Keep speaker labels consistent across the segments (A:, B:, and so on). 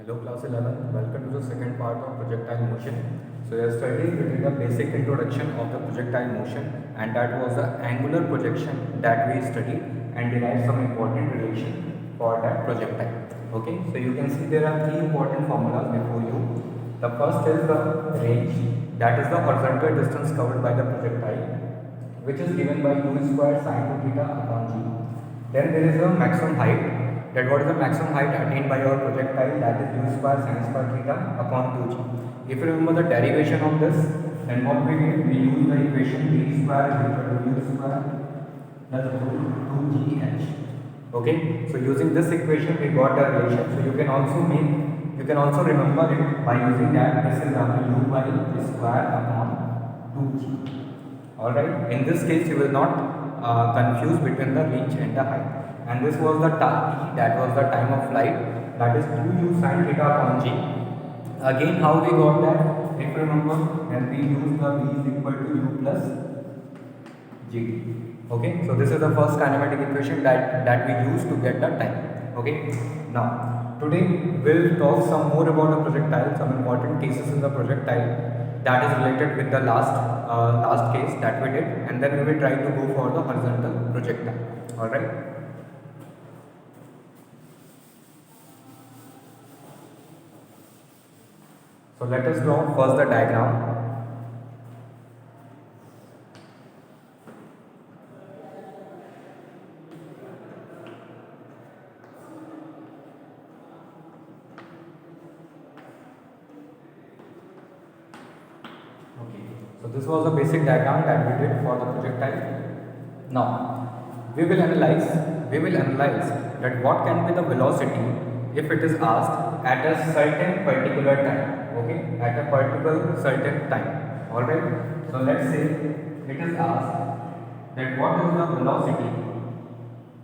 A: Hello class 11, welcome to the second part of projectile motion. So yesterday we did a basic introduction of the projectile motion, and that was the angular projection that we studied and derived some important relation for that projectile. Okay, so you can see there are three important formulas before you. The first is the range, that is the horizontal distance covered by the projectile, which is given by u square sin 2 theta upon g. Then there is a maximum height, that what is the maximum height attained by your projectile, that is u square sin square theta upon 2g. If you remember the derivation of this, then what we did, we use the equation d square is equal to u square plus root 2gh. Okay, so using this equation we got a relation. So you can also remember it by using that this is u by square upon 2g. Alright, in this case you will not confuse between the range and the height. And this was the t, that was the time of flight, that is 2u sin theta upon g. Again, how we got that? If you remember, then we use the v is equal to u plus gt. Okay, so this is the first kinematic equation that we use to get the time. Okay, now today we'll talk some more about the projectile, some important cases in the projectile that is related with the last case that we did, and then we will try to go for the horizontal projectile. All right. So let us draw first the diagram. Okay, so this was a basic diagram that we did for the projectile. Now we will analyze that what can be the velocity if it is asked at a certain particular time. Okay, at a particular certain time. All right. So let's say it is asked that what is the velocity?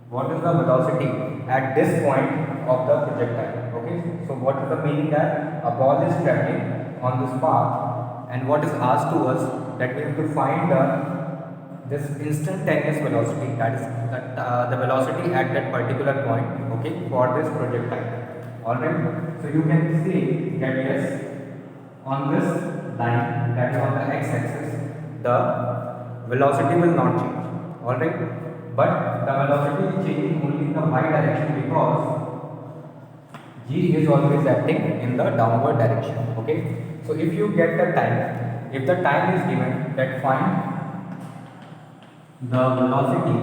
A: What is the velocity at this point of the projectile? Okay. So what is the meaning that a ball is traveling on this path, and what is asked to us that we have to find this instantaneous velocity, that is the velocity at that particular point. Okay, for this projectile. All right. So you can see that yes, on this line, that is on the x-axis, the velocity will not change. All right, but the velocity is changing only in the y direction because g is always acting in the downward direction. Okay, so if you get the time, if the time is given, that find the velocity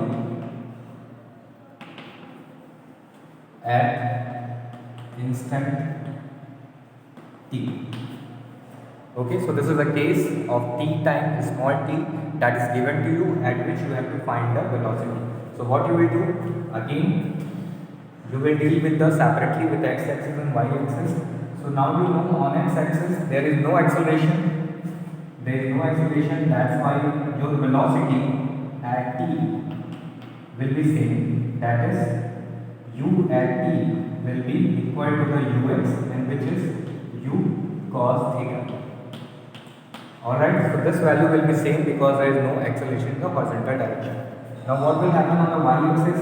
A: at instant t. Okay, so this is a case of t time, small t, that is given to you, at which you have to find the velocity. So what you will do, again you will deal with the separately with x axis and y axis. So now you know on x axis there is no acceleration, that's why your velocity at t will be same, that is u at t will be equal to the ux, and which is u cos theta. Alright, so this value will be same because there is no acceleration in the horizontal direction. Now what will happen on the y-axis?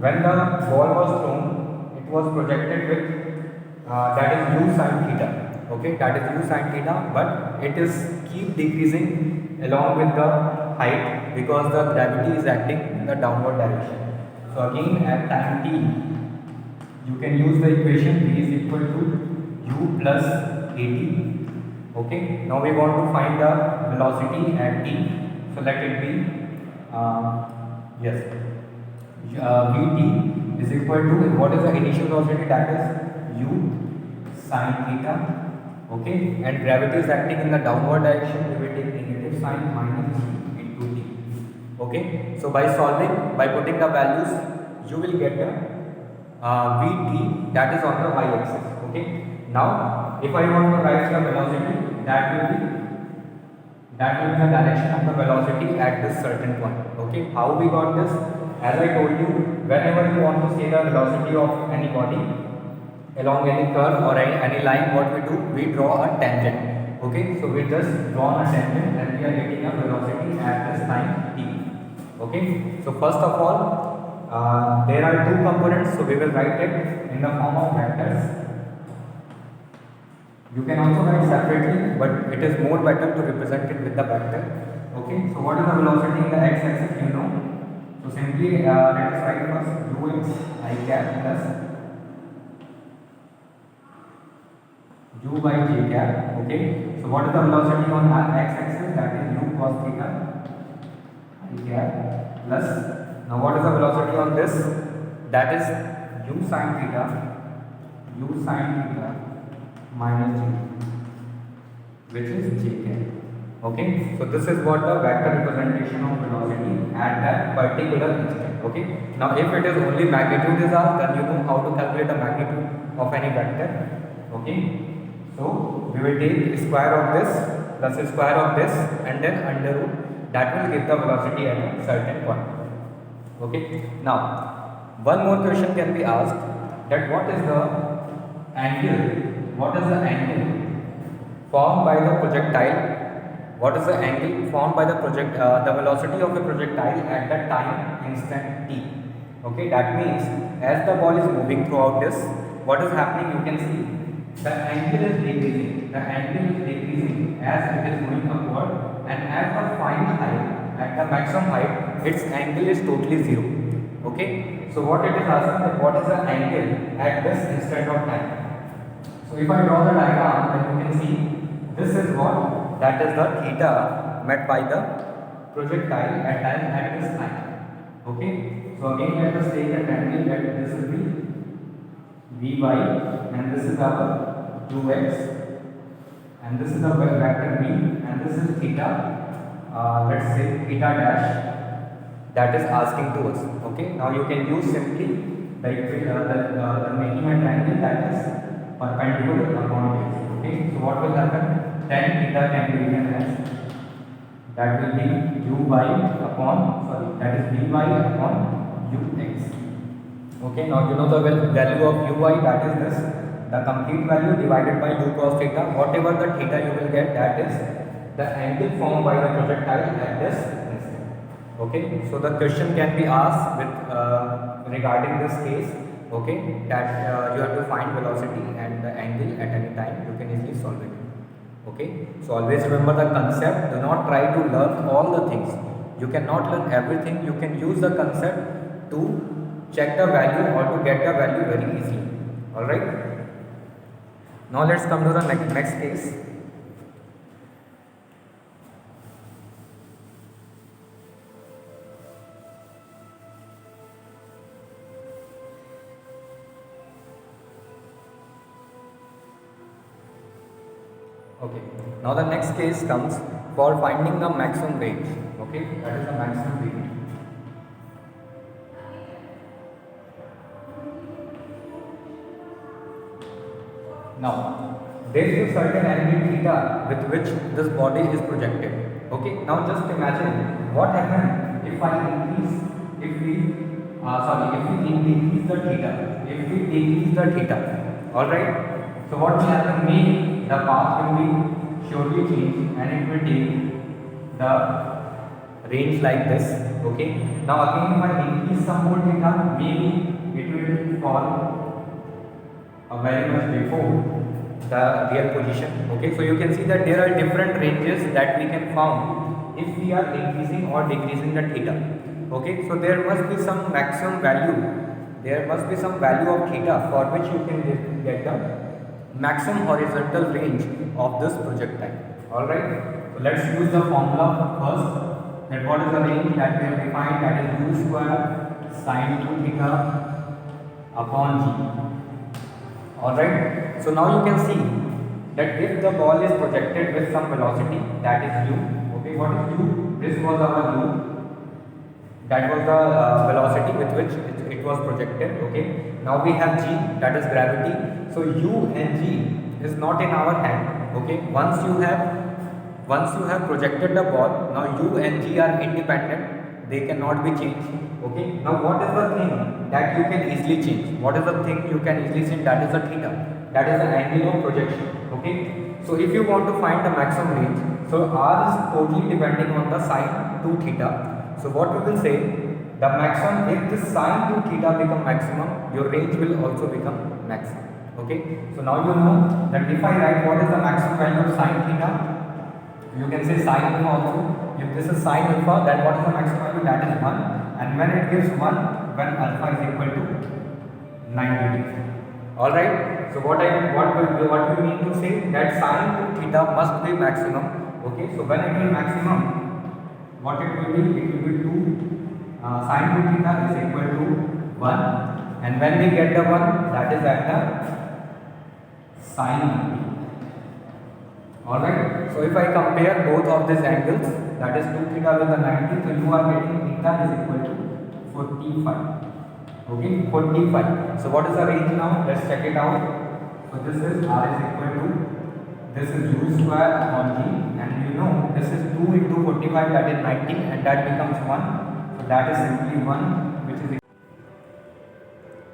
A: When the ball was thrown, it was projected with that is u sin theta. Okay, that is u sin theta, but it is keep decreasing along with the height because the gravity is acting in the downward direction. So again at time t, you can use the equation v is equal to u plus at. Okay, now we want to find the velocity at t. So let it be yes, vt is equal to, what is the initial velocity, that is u sin theta. Okay, and gravity is acting in the downward direction, we will take negative sign minus g into t. Okay, so by putting the values, you will get the vt, that is on the y-axis. Okay, now if I want to write the velocity, that will be the direction of the velocity at this certain point. Okay, how we got this? As I told you, whenever you want to see the velocity of any body along any curve or any line, what we do? We draw a tangent. Okay, so we just draw a tangent and we are getting a velocity at this time t. Okay, so first of all, there are two components, so we will write it in the form of vectors. You can also write separately, but it is more better to represent it with the vector. Okay, so what is the velocity in the x-axis? You know. So simply let us write first ux I cap plus u by j cap. Okay, so what is the velocity on x-axis? That is u cos theta I cap plus. Now what is the velocity on this? That is u sin theta minus j, which is j cap. Okay, so this is what the vector representation of velocity at that particular instant. Okay, now if it is only magnitude is asked, then you know how to calculate the magnitude of any vector. Okay, so we will take square of this plus square of this and then under root, that will give the velocity at a certain point. Okay, now one more question can be asked, that what is the angle formed by the projectile? What is the angle formed by the the velocity of the projectile at the time instant t? Okay, that means as the ball is moving throughout this, what is happening? You can see the angle is decreasing. The angle is decreasing as it is going upward, and at the final height, at the maximum height, its angle is totally zero. Okay, so what it is asking, that what is the angle at this instant of time? So if I draw the diagram, then you can see this is what, that is the theta met by the projectile at this time. Okay, so again let us take a triangle, that this will be Vy and this is our 2x and this is the vector v and this is theta, let's say theta dash, that is asking to us. Okay, now you can use simply the making a triangle that is perpendicular upon this. Okay, so what will happen? Tan theta can be written as, that will be that is Vy upon ux. Okay, now you know the value of uy, that is this, the complete value divided by u cos theta. Whatever the theta you will get, that is the angle formed by the projectile at this instant. Okay, so the question can be asked with regarding this case. Okay, that you have to find velocity and the angle at any time. You can easily solve it. Okay, so always remember the concept. Do not try to learn all the things. You cannot learn everything. You can use the concept to check the value or to get the value very easily. Alright, now let's come to the next case. Okay, now the next case comes for finding the maximum range. Okay, that is the maximum range. Now there is a certain angle theta with which this body is projected. Okay, now just imagine what happens if I increase, if we increase the theta, if we decrease the theta. Alright, so what will happen? Maybe the path will be surely changed and it will take the range like this. Okay, now again if I increase some more theta, maybe it will fall very much before the real position. Okay, so you can see that there are different ranges that we can found if we are increasing or decreasing the theta. Okay, so there must be some maximum value, there must be some value of theta for which you can get the maximum horizontal range of this projectile. Alright, so let's use the formula first, that what is the range that we have defined, that is u square sin 2 theta upon g. Alright, so now you can see that if the ball is projected with some velocity, that is u. Okay, what is u? This was our u, that was the velocity with which it was projected. Okay, now we have g, that is gravity. So u and g is not in our hand. Okay, once you have projected the ball, now u and g are independent, they cannot be changed. Okay, now what is the thing that you can easily change? What is the thing you can easily change? That is the theta, that is the angle of projection. Okay, so if you want to find the maximum range, so r is totally depending on the sine 2 theta. So what we will say, the maximum, if the sine 2 theta become maximum, your range will also become maximum. Okay, so now you know that if I write what is the maximum value of sine theta, you can say sine alpha also. If this is sine alpha, then what is the maximum value? That is 1. And when it gives 1, when alpha is equal to 90 degrees. Alright, so what we mean to say that sine theta must be maximum. Okay, so when it will maximum, what it will be? It will be 2 sine theta is equal to 1, and when we get the 1, that is at the sine 90. Alright, so if I compare both of these angles, that is 2 theta with the 90, so you are getting theta is equal to 45. Okay, 45. So what is the range now? Let's check it out. So this is R is equal to, this is U square upon G, and you know this is 2 into 45, that is 90, and that becomes 1. So that is simply 1, which is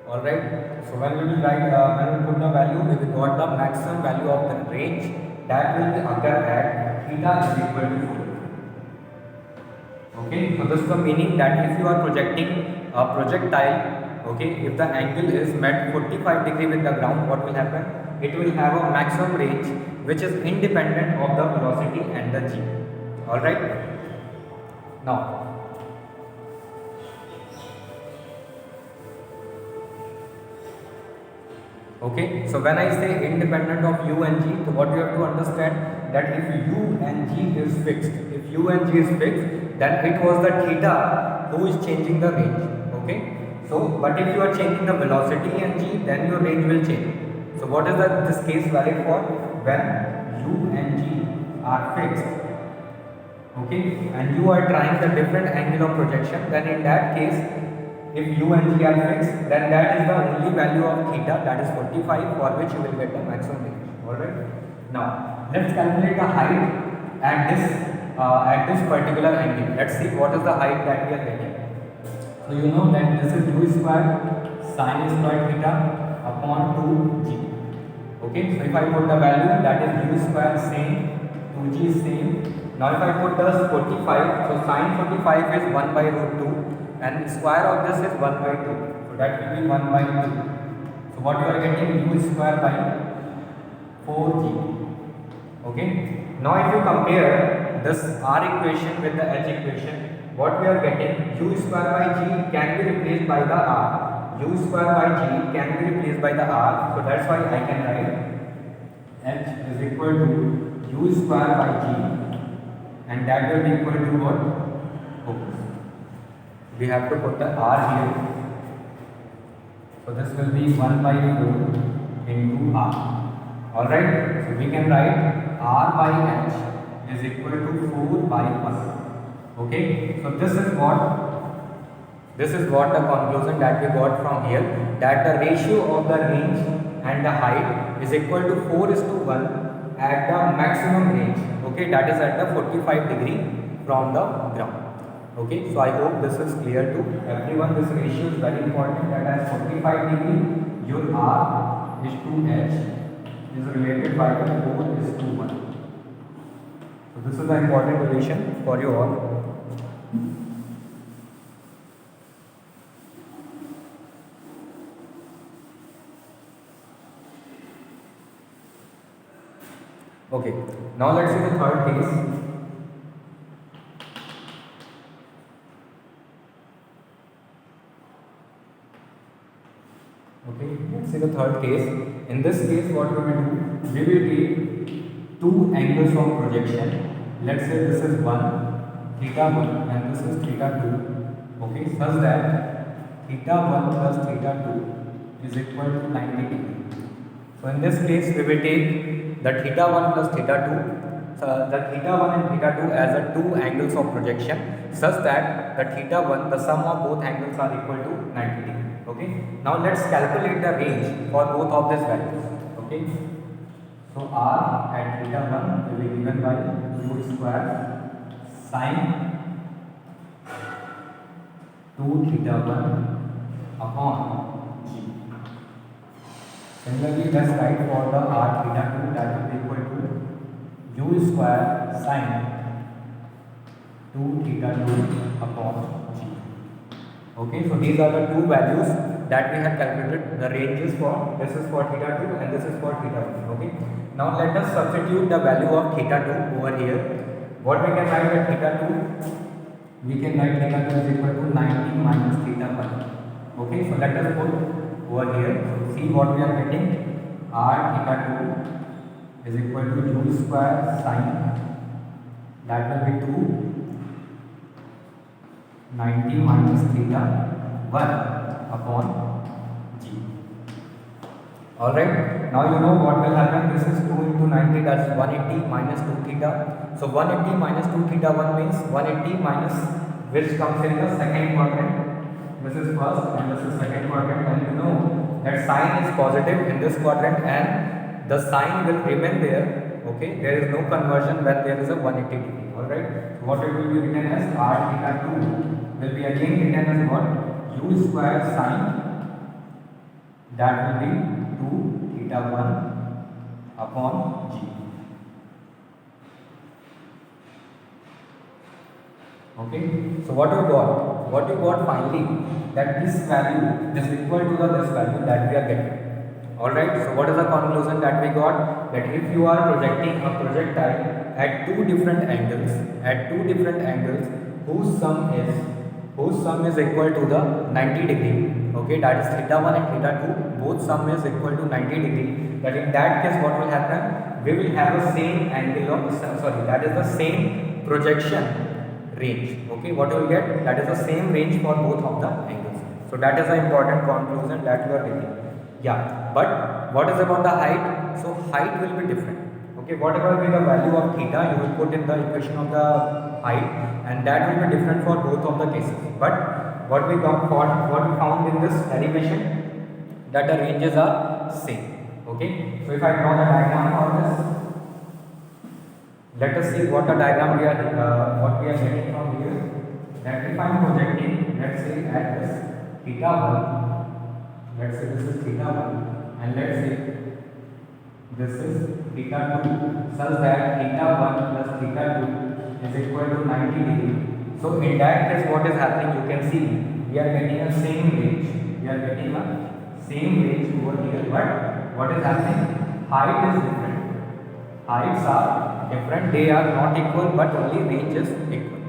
A: alright. So when we will write, when we put the value, we will got the maximum value of the range that will occur at theta is equal to 4. Okay, so this is the meaning that if you are projecting a projectile, okay, if the angle is met 45 degree with the ground, what will happen? It will have a maximum range which is independent of the velocity and the g. Alright. Now, okay, so when I say independent of u and g, so what you have to understand that if u and g is fixed, if u and g is fixed, then it was the theta who is changing the range. Okay, so but if you are changing the velocity and g, then your range will change. So what is this case valid for? When u and g are fixed, okay, and you are trying the different angle of projection, then in that case, if u and g are fixed, then that is the only value of theta, that is 45, for which you will get the maximum range. Alright. Now let's calculate the height at this particular angle. Let's see what is the height that we are getting. So you know that this is u square sine square theta upon 2g. Okay, so if I put the value, that is u square same, 2g is same. Now if I put the 45, so sine 45 is 1 by root 2, and square of this is 1 by 2, so that will be 1 by 2. So what you are getting? U square by 4g. Okay, now if you compare this R equation with the H equation, what we are getting? U square by g can be replaced by the R, u square by g can be replaced by the R, so that's why I can write H is equal to u square by g, and that will be equal to what? Focus. We have to put the R here, so this will be 1 by 4 into R. Alright, so we can write R by H is equal to 4 by 1. Okay, so this is what the conclusion that we got from here, that the ratio of the range and the height is equal to 4:1 at the maximum range. Okay, that is at the 45 degree from the ground. Okay, so I hope this is clear to everyone. This ratio is very important, that at 45 degree your R is to H is related by the 4:1. So this is an important relation for you all. Okay, now let's see the third case. Okay, let's see the third case. In this case, what we will do? We will take two angles of projection. Let's say this is 1, theta 1, and this is theta 2. Okay, such that theta 1 plus theta 2 is equal to 90 degree. So in this case, we will take the theta 1 plus theta 2, the theta 1 and theta 2 as the two angles of projection, such that the theta 1, the sum of both angles are equal to 90 degree. Okay, now let's calculate the range for both of these values. Okay, so R at theta 1 will be given by u square sine 2 theta 1 upon g. Similarly, let's write for the R theta 2, that will be equal to u square sine 2 theta 2 upon g. Okay, so these are the two values that we have calculated the ranges for. This is for theta 2 and this is for theta 1. Okay. Now let us substitute the value of theta 2 over here. What we can write at theta 2? We can write theta 2 is equal to 90 minus theta 1. Okay, so let us put over here. So see what we are getting. R theta 2 is equal to u square sine, that will be 2 90 minus theta 1 upon g. Alright, now you know what will happen. This is 2 into 90, that's 180 minus 2 theta. So 180 minus 2 theta 1 means 180 minus which comes in the second quadrant. This is first and this is second quadrant, and you know that sign is positive in this quadrant and the sign will remain there. Okay, there is no conversion when there is a 180 degree. Alright, so what it will be written as r theta 2 will be again written as what? U square sine, that will be 2 theta 1 upon g. Okay, so what you got? What you got finally, that this value is equal to this value that we are getting. Alright, so what is the conclusion that we got? That if you are projecting a projectile at two different angles whose sum is equal to the 90 degree, okay, that is theta 1 and theta 2, both sum is equal to 90 degree, that in that case what will happen? We will have the same angle of, that is the same projection range. Okay, what you will get? That is the same range for both of the angles. So that is the important conclusion that you are getting. Yeah, but what is about the height? So height will be different. Okay, whatever be the value of theta, you will put in the equation of the height, and that will be different for both of the cases. But what we found in this derivation, that the ranges are same. Okay, so if I draw the diagram for this, let us see what the diagram we are getting from here. That if I am projecting, let's say at this theta 1, let's say this is theta 1, and let's say this is theta 2, such that theta 1 plus theta 2 is equal to 90 degree. So in that case, what is happening? You can see we are getting a same range. We are getting a same range over here. But what is happening? Height is different. Heights are different. They are not equal, but only range is equal.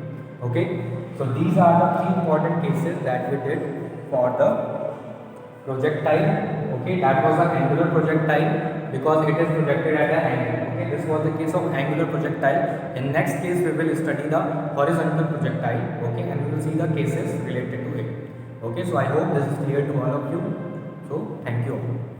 A: Okay. So these are the three important cases that we did for the projectile. Okay, that was an angular projectile because it is projected at an angle. Okay, this was the case of angular projectile. In next case, we will study the horizontal projectile. Okay, and we will see the cases related to it. Okay, so I hope this is clear to all of you. So thank you all.